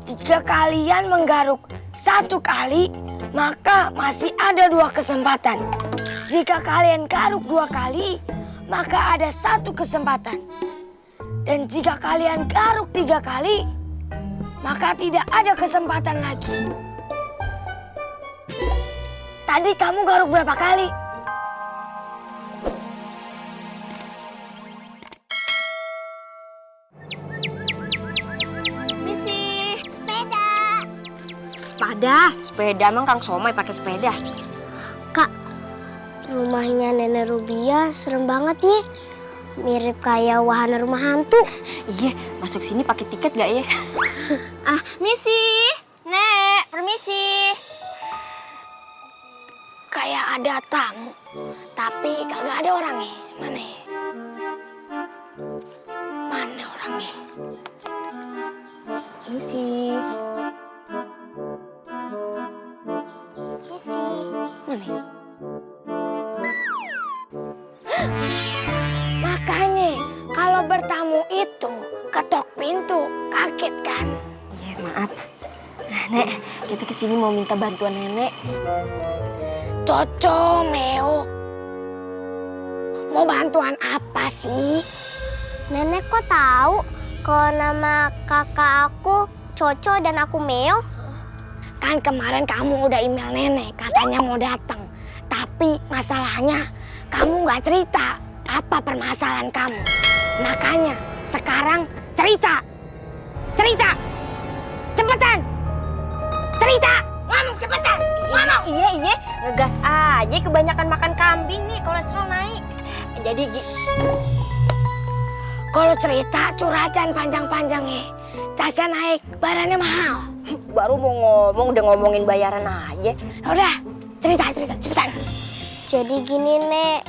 Jika kalian menggaruk 1 kali, maka masih ada 2 kesempatan. Jika kalian garuk 2 kali, maka ada 1 kesempatan. Dan jika kalian garuk 3 kali, maka tidak ada kesempatan lagi. Tadi kamu garuk berapa kali? Misi, Sepeda. sepeda emang Kang Somai pakai sepeda. Kak, rumahnya Nenek Rubia serem banget ya. Mirip kayak wahana rumah hantu. Iya, masuk sini pakai tiket gak ya? Misi, Nek, permisi. Kayak ada tamu, tapi kagak ada orangnya. Mana ya? Mana orangnya? Misi. Misi. Mana ya? Makanya kalau bertamu itu ketok pintu, kaget kan? Iya, maaf. Nah, Nek, kita kesini mau minta bantuan Nenek. Coco, Meo. Mau bantuan apa sih? Nenek kok tahu kalau nama kakak aku Coco dan aku Meo? Kan kemarin kamu udah email nenek, katanya mau datang. Tapi masalahnya kamu nggak cerita apa permasalahan kamu. Makanya sekarang cerita. Cerita. Cepetan. Cerita. Ngomong cepetan. Ngomong. Iya, ngegas aja kebanyakan makan kambing nih, kolesterol naik. Jadi Kalau cerita curhatan panjang-panjangnya. Tasnya naik, barannya mahal. baru mau ngomong udah ngomongin bayaran aja. Udah, cerita cepetan. Jadi gini, Nek.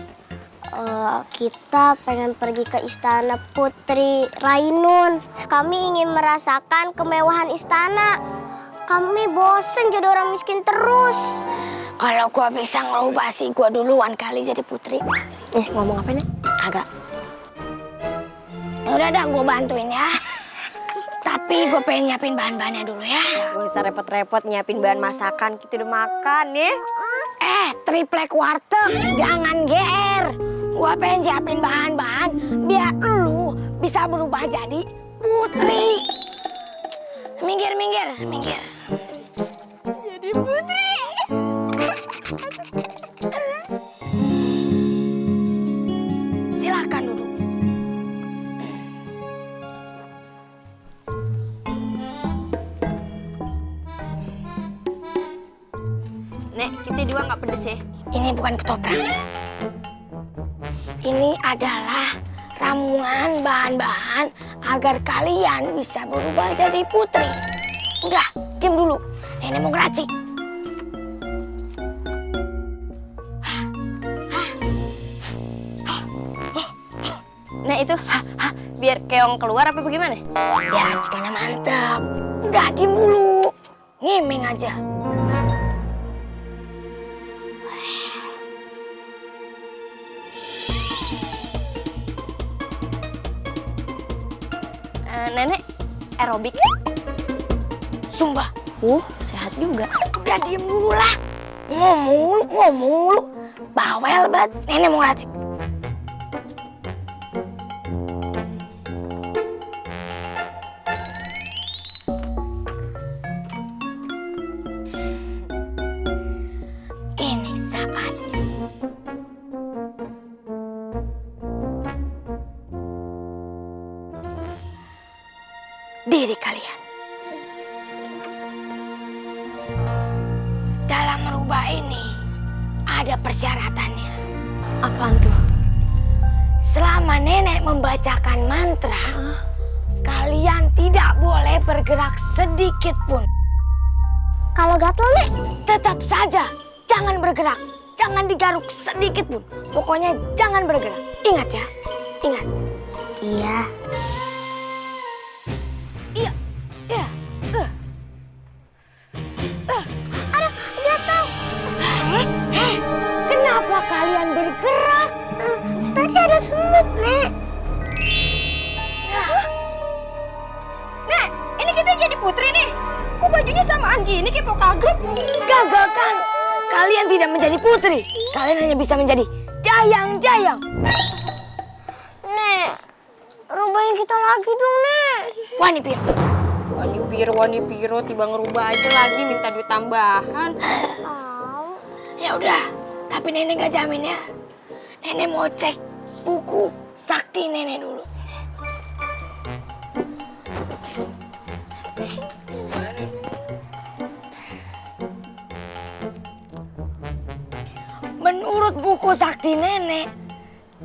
Kita pengen pergi ke istana Putri Rainun. Kami ingin merasakan kemewahan istana. Kami bosen jadi orang miskin terus. Kalau gua bisa ngerubah sih, gua duluan kali jadi putri. Ngomong apa nih? Kagak. Udah dah, gua bantuin ya. Tapi gue pengen nyiapin bahan-bahannya dulu ya. Gak usah repot-repot nyiapin bahan masakan, kita udah makan ya. Triplek warteg, jangan GR. Gue pengen nyiapin bahan-bahan biar lu bisa berubah jadi putri. Minggir. Jadi putri. Silahkan duduk. Nek, kita dua nggak pedes ya? Ini bukan ketoprak. Ini adalah ramuan bahan-bahan agar kalian bisa berubah jadi putri. Udah, diam dulu. Nenek mau ngeracik. Nek itu, biar keong keluar apa bagaimana? Biar racikannya mantap. Udah, diam dulu. Ngemeng aja. Nenek, aerobik. Sumpah. Sehat juga. Udah diem dulu lah. Ngomong mulu. Bawel banget. Nenek mau ngeracik. Ini saat diri kalian. Dalam merubah ini ada persyaratannya. Apaan tuh? Selama nenek membacakan mantra, kalian tidak boleh bergerak sedikit pun. Kalau gatel, Nek? Tetap saja jangan bergerak, jangan digaruk sedikit pun. Pokoknya jangan bergerak. Ingat ya, ingat. Iya. Kenapa kalian bergerak? Tadi ada semut, Nek. Nek, ini kita jadi putri nih. tidak menjadi putri. Kalian hanya bisa menjadi dayang-dayang. Nek, rubahin kita lagi dong, Nek. Wani Piro. Wani Piro tiba ngerubah aja lagi minta duit tambahan. Ya udah, tapi nenek gak jamin ya. Nenek mau cek buku sakti nenek dulu. Menurut buku sakti nenek,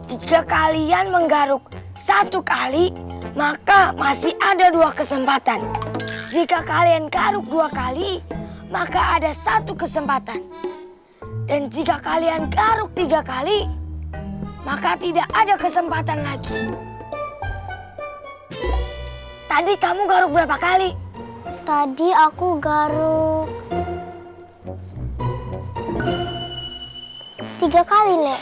jika kalian menggaruk 1 kali, maka masih ada 2 kesempatan. Jika kalian garuk 2 kali, maka ada 1 kesempatan. Dan jika kalian garuk 3 kali, maka tidak ada kesempatan lagi. Tadi kamu garuk berapa kali? Tadi aku garuk 3 kali, Nek.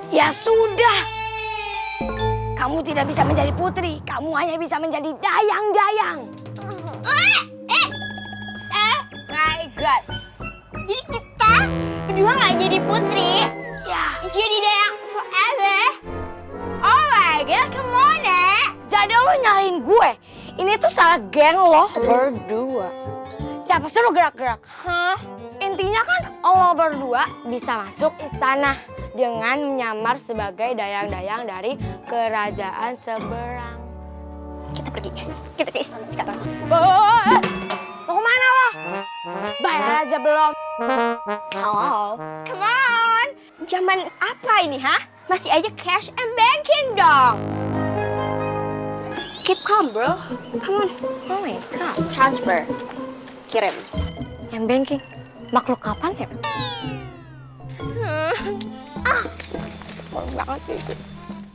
Ya sudah. Kamu tidak bisa menjadi putri. Kamu hanya bisa menjadi dayang-dayang. My God. Jadi kita berdua nggak jadi putri, Ya, jadi dayang forever. Oh my God, come on, Nek. jadi lo nyariin gue. Ini tuh salah geng lo berdua. Siapa suruh gerak-gerak? Hah? Intinya kan lo berdua bisa masuk istana dengan menyamar sebagai dayang-dayang dari kerajaan seberang. Kita pergi. Kita ke istana sekarang. Mau kemana lo? Bayar aja belum. Oh, come on. Zaman apa ini, hah? Masih aja cash and banking dong. Keep calm, bro. Come on. Oh my God. Transfer. Kirim. Yang banking. Makhluk kapan ya? Boring banget itu.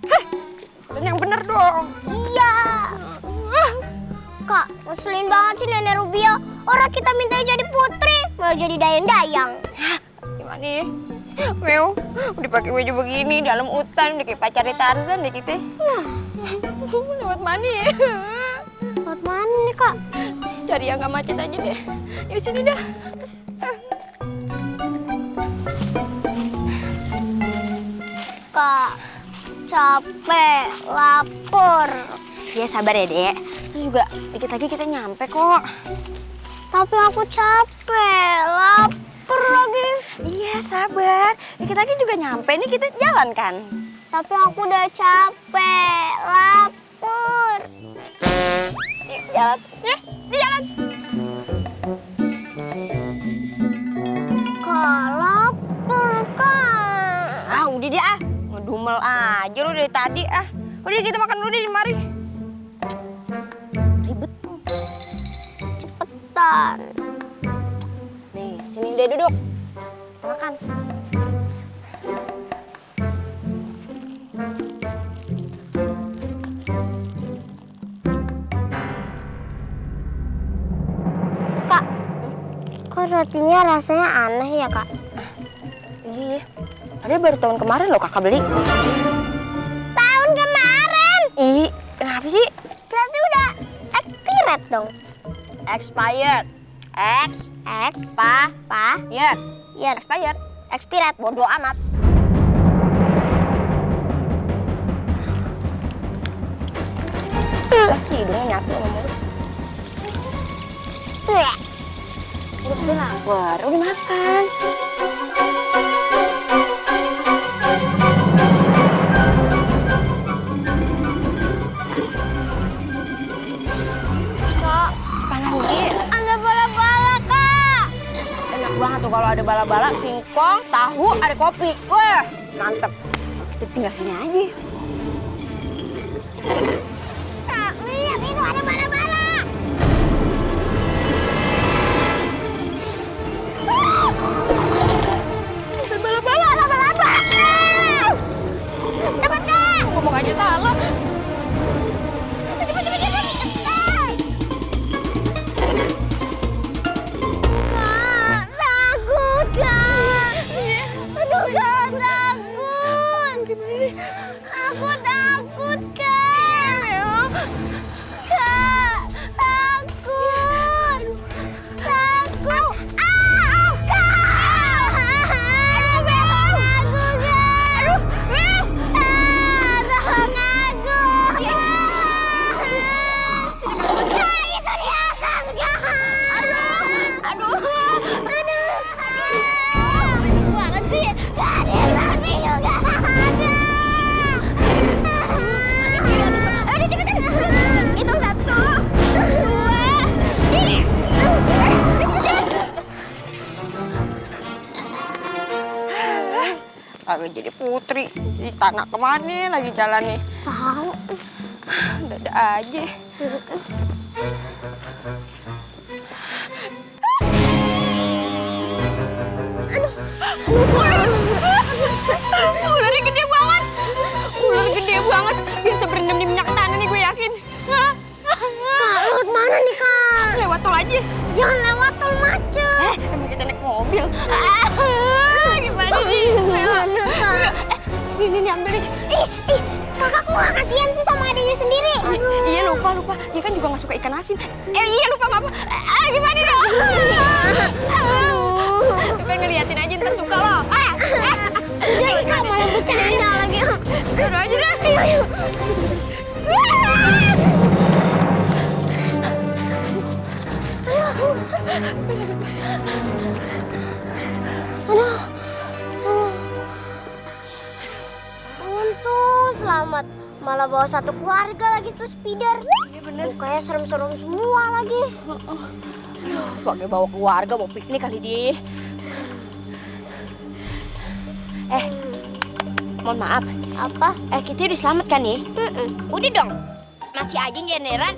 Heh, yang bener dong. Iya. Kak, ngeselin banget sih Nenek Rubio. Orang kita minta jadi putri, malah jadi dayang-dayang. Gimana ya? Meo, udah pakai baju begini dalam hutan, udah kayak pacar Tarzan deh kita. Lewat mana ya? Lewat mana nih, Kak? Cari yang gak macet aja deh. Di sini dah. Kak, capek, lapar. Ya sabar ya, Dek. Itu juga dikit lagi kita nyampe kok. Tapi aku capek, lapar lagi. Iya, sabar. Dikit lagi juga nyampe. Ini kita jalan kan? Tapi aku udah capek, lapar. Yuk, jalan. Ya, di jalan. Kak, lapar, Kak. Ah, udah deh ah. Ngedumel aja lu dari tadi ah. Udah kita makan dulu deh di mari. Ribet. Cepetan. Nih, sini deh duduk. Kita makan. Kak, kok rotinya rasanya aneh ya, Kak? Iya. Ada baru tahun kemarin loh kakak beli. Tahun kemarin? Ih, kenapa sih? Berarti udah expired dong. Expired. Year. Expired. Expired. Bodoh amat. Kasih hidungnya nyatu sama mulut. Udah lapar, udah makan. Kak, panas nih. Ada bala-bala, Kak. Enak banget tuh kalau ada bala-bala, singkong, tahu, ada kopi. Wah, mantep. Kita tinggal sini aja. Kak, lihat itu ada bala-bala. Ada bala-bala, laba-laba. Dapat, Kak. Ngomong aja salah. Kak, takut, Kak. Aduh, Kak, takut. Aku takut, Kak. Kak, takut. Takut. jadi putri. Istana kemana lagi jalannya? Tahu. Ada aja. Ularnya gede banget. Ular gede banget. Biasa berendam di minyak tanah nih gue yakin. Kak, lewat mana nih, Kak? Lewat tol aja. Jangan lewat tol macet. Emang kita naik mobil. Gimana nih? Gimana, Kak? Ini ambil nih. Ih, kakak kok gak kasihan sih sama adiknya sendiri? Iya lupa. Dia kan juga gak suka ikan asin. Iya lupa nggak apa. Gimana dong? Pengen ngeliatin aja ntar suka loh. Udah, Kak, malah bercanda lagi. Udah aja deh. Ayo. Aduh. Untung selamat. Malah bawa satu keluarga lagi tuh speeder. Iya bener. Mukanya serem-serem semua lagi. Pakai bawa keluarga, mau piknik kali dia. Mohon maaf. Apa? Kita udah selamat kan nih? Udah dong. Masih aja nyenderan.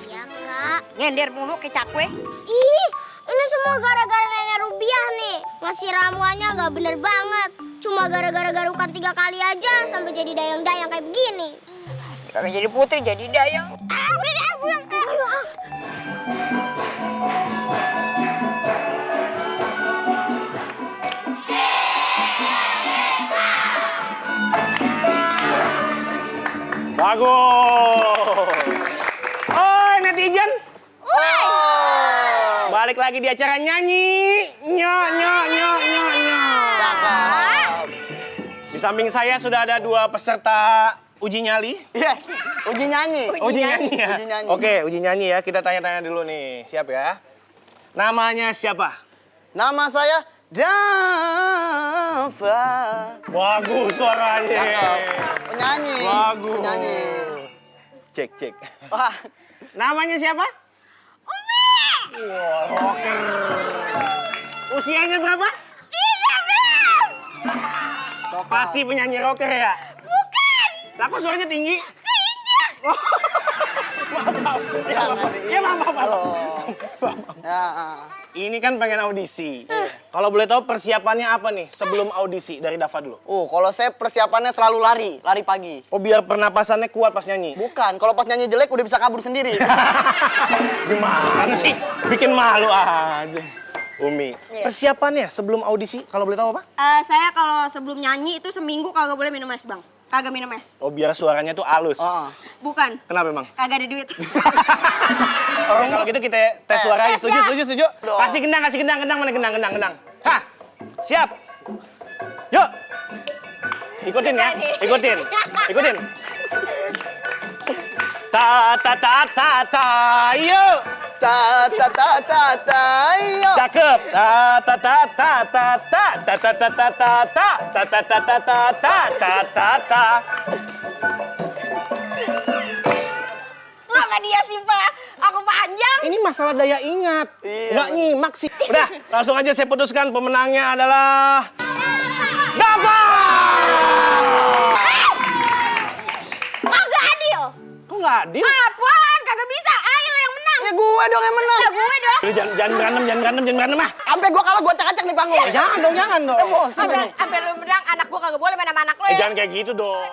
Iya, Kak. Nyender mulu ke cakwe. Ih, ini semua gara-gara nenek Rubiah nih. Ngasih ramuannya nggak bener banget. Cuma gara-gara garukan 3 kali aja sampai jadi dayang-dayang kayak begini. Kagak jadi putri, jadi dayang. Udah deh, pulang. Bagus. Oh, netizen. Balik lagi di acara nyanyi. Di samping saya sudah ada 2 peserta uji nyali. Iya, uji nyanyi. Uji nyanyi ya. Uji nyanyi. Oke, uji nyanyi ya. Kita tanya-tanya dulu nih. Siap ya? Namanya siapa? Nama saya Dava. Bagus suaranya. Penyanyi. Bagus. Penyanyi. Cek. Wah, Namanya siapa? Umi. Wah, rocker. Usianya berapa? 13. Pasti penyanyi rocker ya? Bukan. Lah kok suaranya tinggi? Keinjak. Maaf. Ya, maaf. ya. Ini kan pengen audisi. Kalau boleh tahu persiapannya apa nih sebelum audisi dari Dava dulu? Kalau saya persiapannya selalu lari pagi. Oh, biar pernapasannya kuat pas nyanyi. Bukan, kalau pas nyanyi jelek udah bisa kabur sendiri. Gimana sih? Bikin malu aja. Umi, persiapannya sebelum audisi kalau boleh tahu apa? Saya kalau sebelum nyanyi itu seminggu kagak boleh minum es, Bang. Kagak minum es. Oh, biar suaranya tuh halus. Bukan. Kenapa emang? Kagak ada duit. Oke, kalau gitu kita tes suara aja. tes Setuju? Kasih gendang, mana gendang. Hah, siap. Yuk. Ikutin ya, ikutin. Ta, yuk. Ta, yo. Cakep. Ta. Maka dia simpel, aku panjang. Ini masalah daya ingat. Iya. Nggak nyimak sih. Udah, langsung aja saya putuskan pemenangnya adalah Dava. Kagak adil. Kok nggak adil? Apaan? Kagak bisa. Ayo lo yang menang. Ya gue dong yang menang. Ya gue dong. Udah, jangan berantem ah. Sampai gue kalah gue acak-acak di panggung. Jangan dong. Emosi. Sampai lu menang, anak gue kagak boleh main sama anak lo ya. Jangan kayak gitu dong.